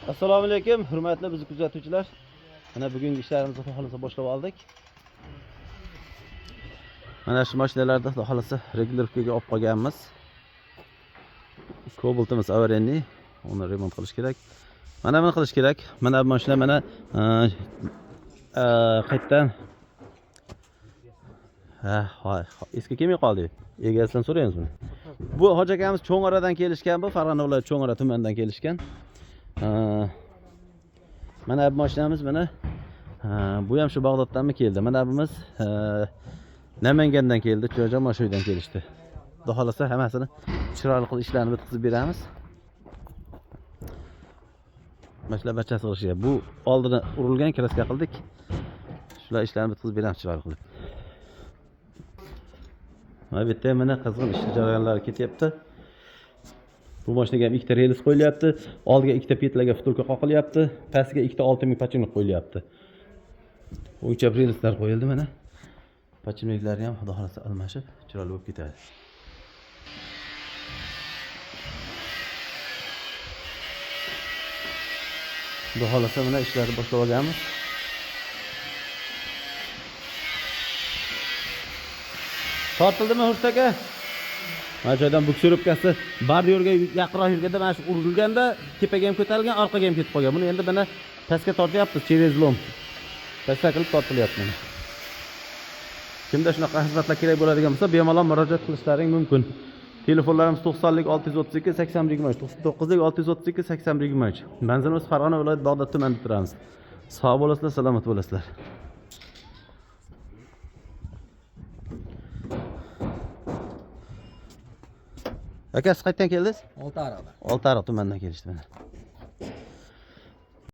Assalomu alaykum, hurmatli bizni kuzatuvchilar. Mana bugungi ishlarimizni xohlasa boshlab oldik. Mana shu mashinalarda xohlasa regulirovkaga olib qolganmiz. Cobaltimiz avariyaning, uni remont qilish kerak. Mana buni qilish kerak. Mana bu mashina mana qaytdan eski kelmay qoldi. Egasidan so'raymiz buni. Bu Hoji akamiz Cho'ng'aradan kelishgan, bu Farg'ona viloyati Cho'ng'ara tumanidan kelishgan. Mana bu mashinamiz mana bu ham shu Bag'doddanmi keldi. Mana buyimiz Namangandan keldi, Jo'ja Mashuydan kelishdi. Xudo xolasa hammasini chiroyli qilib ishlarni bitkazib beramiz. Mashina barchasi qilishga. Bu oldini urilgan kraska qildik. Shular ishlarni bitkazib beramiz chiroyli qilib. Mana bu yerda mana qizg'in ish jarayonlari ketyapti. Bu mashinaga ham ikkita relis qo'yilyapti. Oldiga ikkita petlarga vtulka qoqilyapti. Pastiga ikkita 6000 pachimlik qo'yilyapti. O'yinchoq relislar qo'yildi mana. Pachimliklari ham xudo xolasa almashib, chiroyli bo'lib ketadi. Xudo xolasa mana ishlarni boshlab olganmiz. Tortildimi Hurst aka? Mana joydan buksurubkasi bordyurga yaqinroq yurganda mana shu urilganda tepaga ham ko'tarilgan, orqaga ham ketib qolgan. Buni endi mana pastga tortyapmiz, через lom. Pastga qilib tortilyapti mana. Kimda shunaqa xizmatlar kerak bo'ladigan bo'lsa, bemalol murojaat qilishlaring mumkin. Telefonlarimiz 90lik 632 8023, 99lik 632 8023. Manzilimiz Farg'ona viloyati Bag'dod tumanida turamiz. Sog' bo'lasizlar, salomat bo'lasizlar. Aka, siz qayerdan keldingiz? Oltiariqdan. Oltiariq tumanidan kelishdi mana.